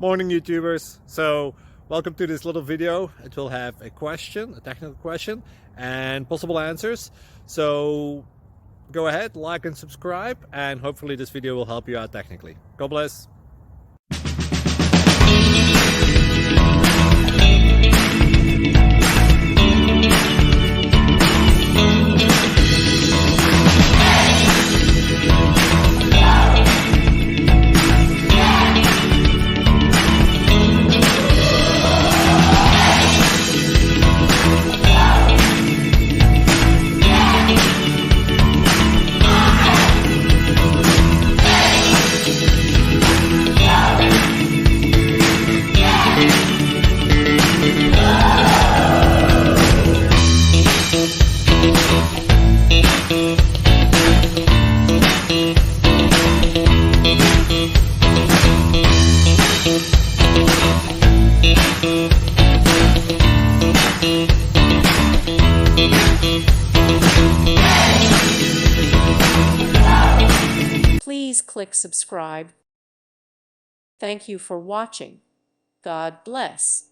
Morning YouTubers. So welcome to this little video. It will have a question, a technical question, and possible answers. So go ahead, like and subscribe, and hopefully this video will help you out technically. God bless. Please click subscribe. Thank you for watching. God bless.